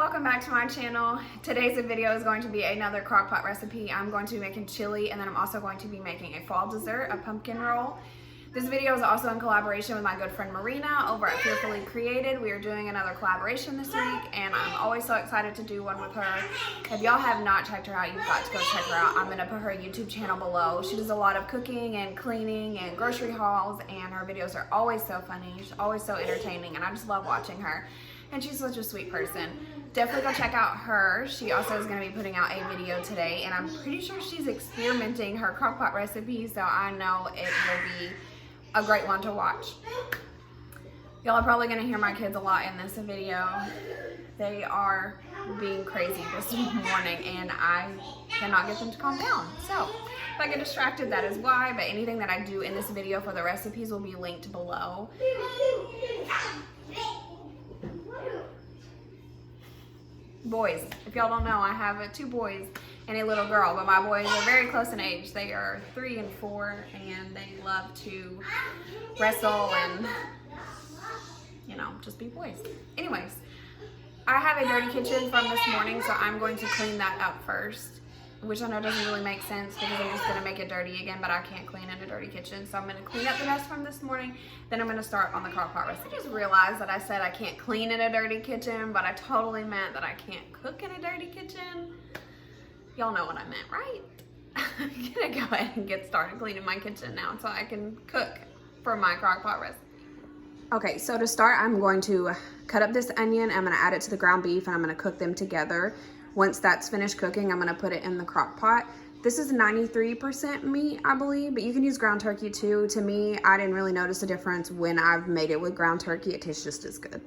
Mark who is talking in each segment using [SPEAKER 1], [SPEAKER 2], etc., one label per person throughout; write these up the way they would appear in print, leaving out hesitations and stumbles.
[SPEAKER 1] welcome back to my channel. Today's video is going to be another crockpot recipe. I'm going to be making chili, and then I'm also going to be making a fall dessert, a pumpkin roll. This video is also in collaboration with my good friend Merina over at Fearfully Created. We are doing another collaboration this week, and I'm always so excited to do one with her. If y'all have not checked her out, you've got to go check her out. I'm going to put her YouTube channel below. She does a lot of cooking and cleaning and grocery hauls, and her videos are always so funny. She's always so entertaining, and I just love watching her. And she's such a sweet person. Definitely go check out her. She also is going to be putting out a video today, and I'm pretty sure she's experimenting her crockpot recipe, so I know it will be a great one to watch. Y'all are probably going to hear my kids a lot in this video. They are being crazy this morning, and I cannot get them to calm down. So if I get distracted, that is why, but anything that I do in this video for the recipes will be linked below. Boys, if y'all don't know, I have two boys and a little girl, but my boys are very close in age. They are 3 and 4, and they love to wrestle and, you know, just be boys. Anyways, I have a dirty kitchen from this morning, so I'm going to clean that up first, which I know doesn't really make sense because I'm just going to make it dirty again, but I can't clean in a dirty kitchen. So I'm going to clean up the mess from this morning, then I'm going to start on the crockpot recipe. I just realized that I said I can't clean in a dirty kitchen, but I totally meant that I can't cook in a dirty kitchen. Y'all know what I meant, right? I'm going to go ahead and get started cleaning my kitchen now so I can cook for my crockpot recipe. Okay, so to start, I'm going to cut up this onion. I'm going to add it to the ground beef, and I'm going to cook them together. Once that's finished cooking, I'm gonna put it in the crock pot. This is 93% meat, I believe, but you can use ground turkey too. To me, I didn't really notice a difference when I've made it with ground turkey. It tastes just as good.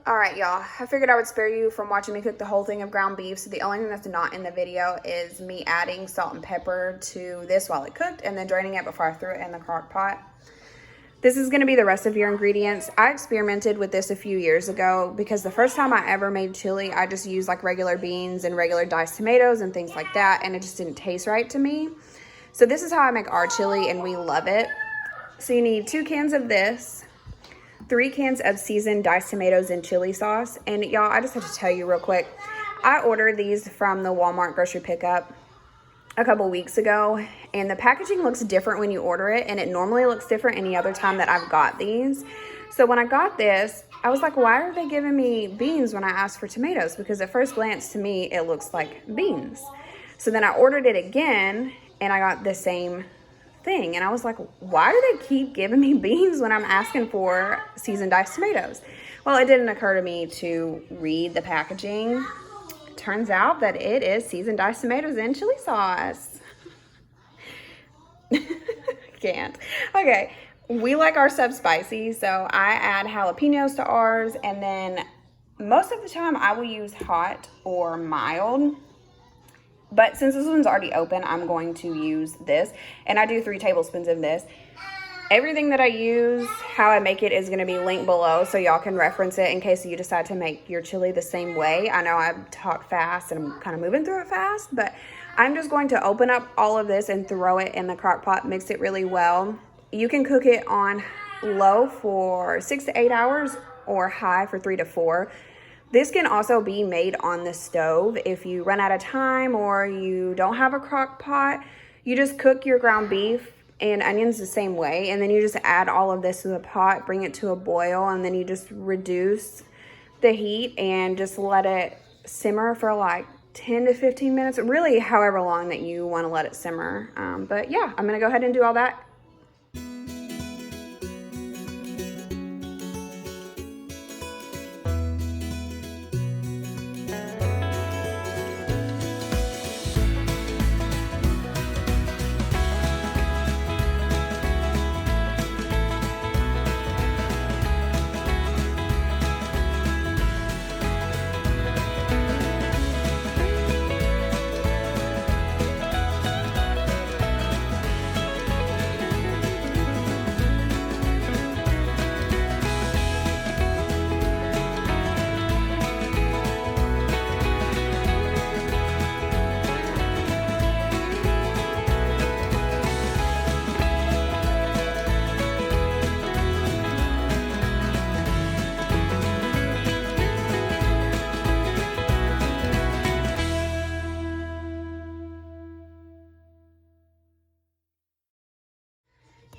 [SPEAKER 1] Alright y'all, I figured I would spare you from watching me cook the whole thing of ground beef, so the only thing that's not in the video is me adding salt and pepper to this while it cooked and then draining it before I threw it in the crock pot. This is going to be the rest of your ingredients. I experimented with this a few years ago because the first time I ever made chili, I just used like regular beans and regular diced tomatoes and things like that, and it just didn't taste right to me. So this is how I make our chili, and we love it. So you need 2 cans of this, 3 cans of seasoned diced tomatoes and chili sauce. And y'all, I just have to tell you real quick, I ordered these from the Walmart grocery pickup a couple weeks ago, and the packaging looks different when you order it, and it normally looks different any other time that I've got these. So when I got this, I was like, why are they giving me beans when I asked for tomatoes? Because at first glance to me, it looks like beans. So then I ordered it again, and I got the same thing, and I was like, why do they keep giving me beans when I'm asking for seasoned diced tomatoes? Well, it didn't occur to me to read the packaging. Turns out that it is seasoned diced tomatoes and chili sauce. Can't. Okay, we like our stuff spicy, so I add jalapeños to ours, and then most of the time I will use hot or mild. But since this one's already open, I'm going to use this. And I do 3 tablespoons of this. Everything that I use, how I make it, is going to be linked below, so y'all can reference it in case you decide to make your chili the same way. I know I talk fast and I'm kind of moving through it fast, but I'm just going to open up all of this and throw it in the crock pot, mix it really well. You can cook it on low for 6 to 8 hours or high for 3 to 4. This can also be made on the stove. If you run out of time or you don't have a crock pot, you just cook your ground beef and onions the same way, and then you just add all of this to the pot, bring it to a boil, and then you just reduce the heat and just let it simmer for like 10 to 15 minutes, really however long that you want to let it simmer. But yeah, I'm gonna go ahead and do all that.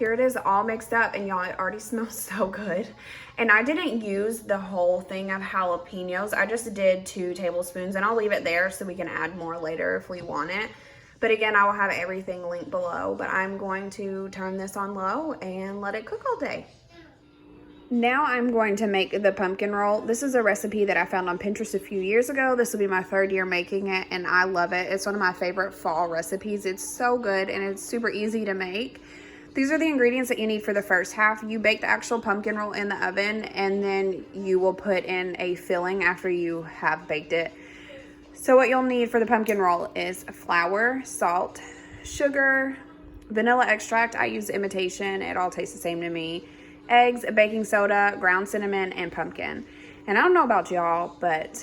[SPEAKER 1] Here it is all mixed up, and y'all, it already smells so good. And I didn't use the whole thing of jalapenos. I just did 2 tablespoons, and I'll leave it there so we can add more later if we want it. But again, I will have everything linked below, but I'm going to turn this on low and let it cook all day. Now I'm going to make the pumpkin roll. This is a recipe that I found on Pinterest a few years ago. This will be my 3rd year making it, and I love it. It's one of my favorite fall recipes. It's so good, and it's super easy to make. These are the ingredients that you need for the first half. You bake the actual pumpkin roll in the oven, and then you will put in a filling after you have baked it. So what you'll need for the pumpkin roll is flour, salt, sugar, vanilla extract. I use imitation. It all tastes the same to me. Eggs, baking soda, ground cinnamon, and pumpkin. And I don't know about y'all, but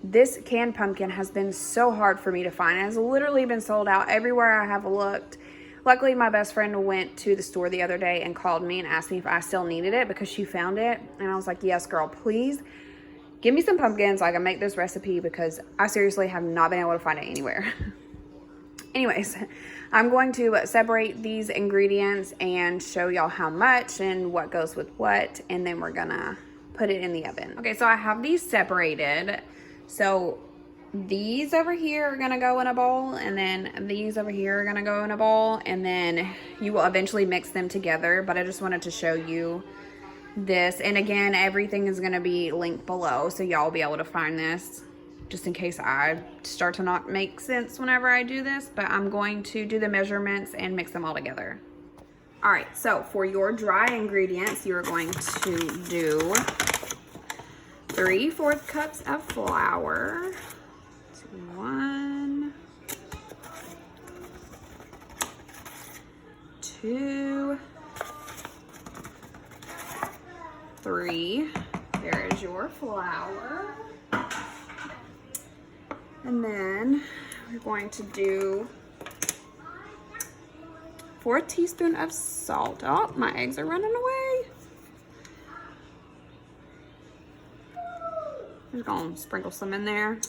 [SPEAKER 1] this canned pumpkin has been so hard for me to find. It has literally been sold out everywhere I have looked. Luckily, my best friend went to the store the other day and called me and asked me if I still needed it because she found it. And I was like, yes, girl, please give me some pumpkins so I can make this recipe because I seriously have not been able to find it anywhere. Anyways, I'm going to separate these ingredients and show y'all how much and what goes with what, and then we're gonna put it in the oven. Okay, so I have these separated. So these over here are gonna go in a bowl, and then these over here are gonna go in a bowl, and then you will eventually mix them together, but I just wanted to show you this. And again, everything is gonna be linked below, so y'all will be able to find this just in case I start to not make sense whenever I do this, but I'm going to do the measurements and mix them all together. All right, so for your dry ingredients, you're going to do 3/4 cups of flour. 1, 2, 3. There's your flour. And then we're going to do 4 teaspoons of salt. Oh, my eggs are running away. I'm just gonna sprinkle some in there.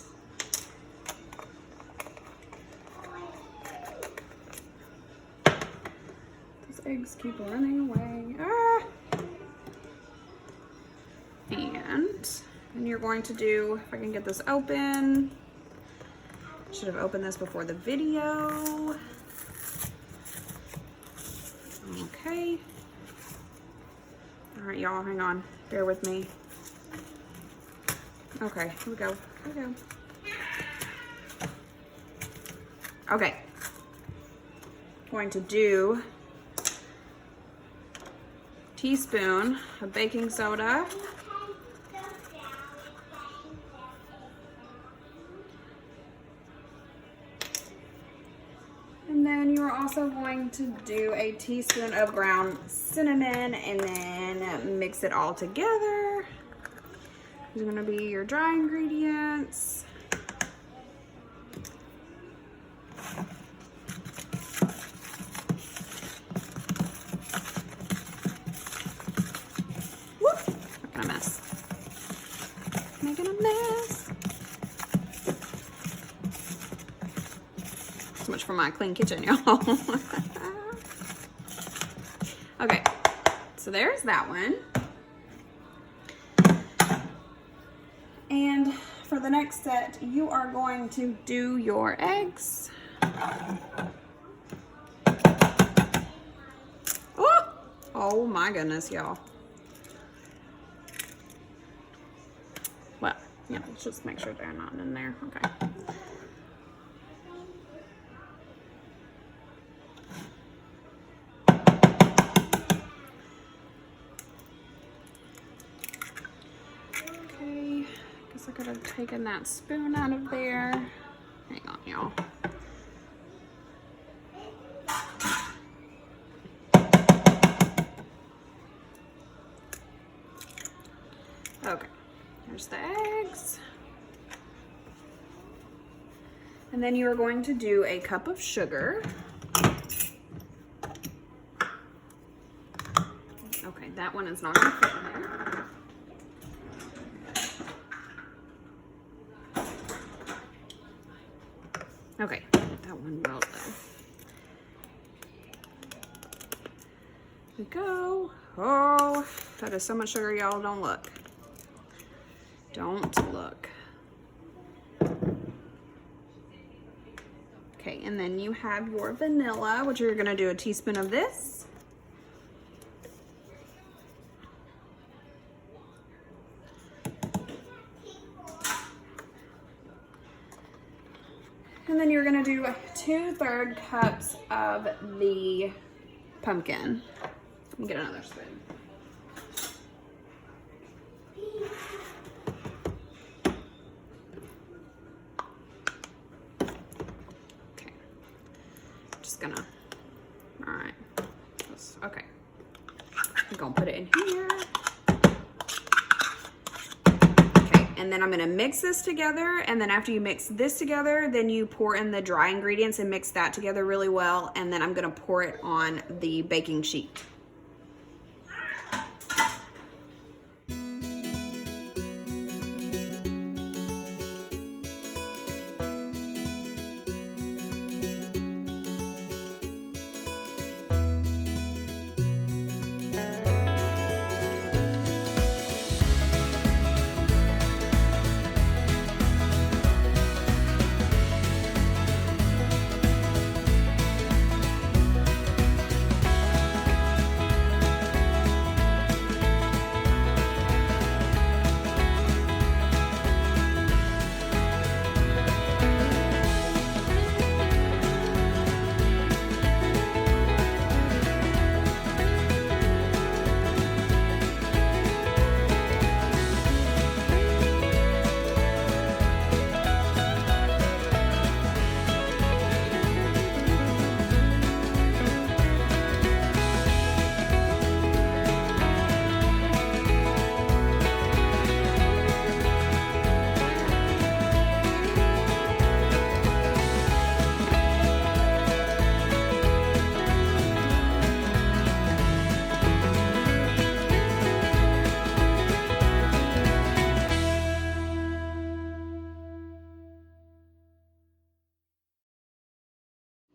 [SPEAKER 1] These eggs keep running away. Ah! And then you're going to do, if I can get this open, should have opened this before the video. Okay. All right, y'all, hang on. Bear with me. Okay, here we go. Here we go. Okay. Going to do a teaspoon of baking soda. And then you're also going to do a teaspoon of ground cinnamon and then mix it all together. These are going to be your dry ingredients. Whoop! Making a mess. Making a mess. So much for my clean kitchen, y'all. Okay, so there's that one. And for the next set, you are going to do your eggs. Oh my goodness, y'all. Well, yeah, let's just make sure they're not in there. Okay. I could have taken that spoon out of there. Hang on, y'all. Okay, there's the eggs. And then you are going to do a cup of sugar. Okay, that one is not going to fit in there. Okay, that one will though. we go. Oh, that is so much sugar, y'all. Don't look. Don't look. Okay, and then you have your vanilla, which you're gonna do a teaspoon of this. And then you're gonna do 2/3 cups of the pumpkin. Let me get another spoon. Okay, just gonna, all right, okay. I'm gonna put it in here. And then I'm gonna mix this together, and then after you mix this together, then you pour in the dry ingredients and mix that together really well, and then I'm gonna pour it on the baking sheet.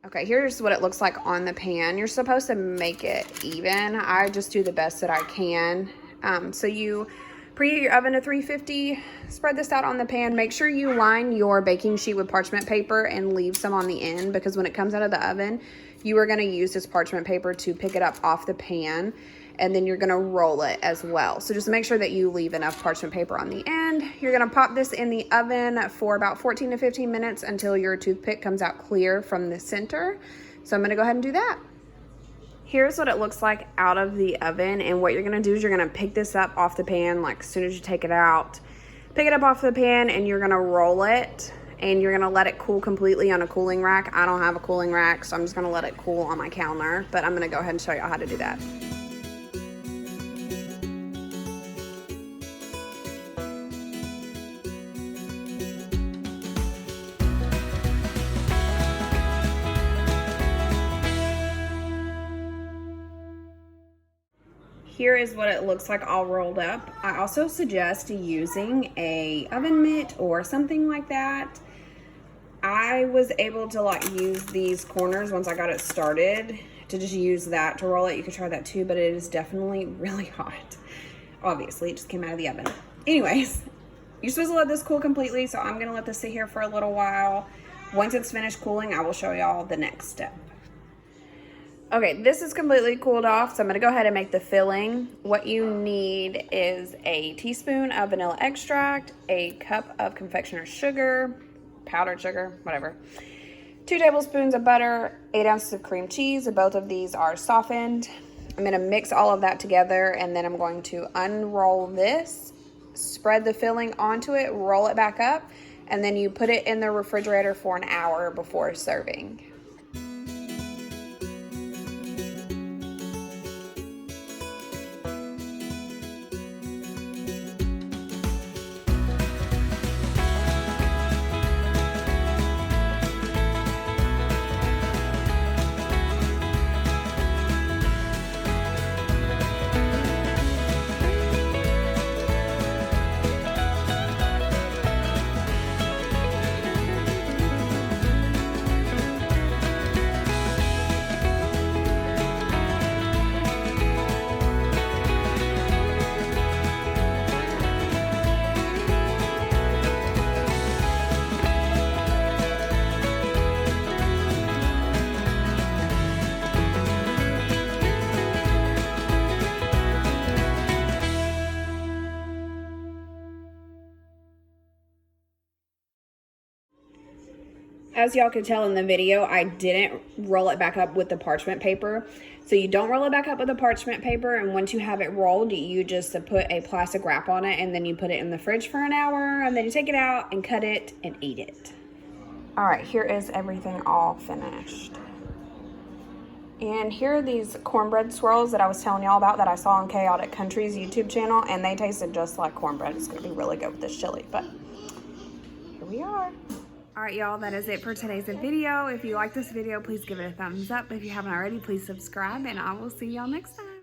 [SPEAKER 1] Okay, here's what it looks like on the pan. You're supposed to make it even. I just do the best that I can. So you preheat your oven to 350, spread this out on the pan. Make sure you line your baking sheet with parchment paper and leave some on the end, because when it comes out of the oven, you are gonna use this parchment paper to pick it up off the pan, and then you're gonna roll it as well. So just make sure that you leave enough parchment paper on the end. You're gonna pop this in the oven for about 14 to 15 minutes until your toothpick comes out clear from the center. So I'm gonna go ahead and do that. Here's what it looks like out of the oven, and what you're gonna do is you're gonna pick this up off the pan, like as soon as you take it out. Pick it up off the pan and you're gonna roll it, and you're gonna let it cool completely on a cooling rack. I don't have a cooling rack, so I'm just gonna let it cool on my counter, but I'm gonna go ahead and show you how to do that. Here is what it looks like all rolled up. I also suggest using a oven mitt or something like that. I was able to like use these corners once I got it started to just use that to roll it. You could try that too, but it is definitely really hot. Obviously, it just came out of the oven. Anyways, you're supposed to let this cool completely, so I'm gonna let this sit here for a little while. Once it's finished cooling, I will show y'all the next step. Okay, this is completely cooled off, so I'm gonna go ahead and make the filling. What you need is a teaspoon of vanilla extract, a cup of confectioner's sugar, powdered sugar, whatever, 2 tablespoons of butter, 8 ounces of cream cheese. Both of these are softened. I'm gonna mix all of that together, and then I'm going to unroll this, spread the filling onto it, roll it back up, and then you put it in the refrigerator for an hour before serving. As y'all can tell in the video, I didn't roll it back up with the parchment paper. So you don't roll it back up with the parchment paper, and once you have it rolled, you just put a plastic wrap on it, and then you put it in the fridge for an hour, and then you take it out and cut it and eat it. All right, here is everything all finished. And here are these cornbread swirls that I was telling y'all about that I saw on Chaotic Country's YouTube channel, and they tasted just like cornbread. It's gonna be really good with this chili, but here we are. All right, y'all, that is it for today's video. If you like this video, please give it a thumbs up. If you haven't already, please subscribe, and I will see y'all next time.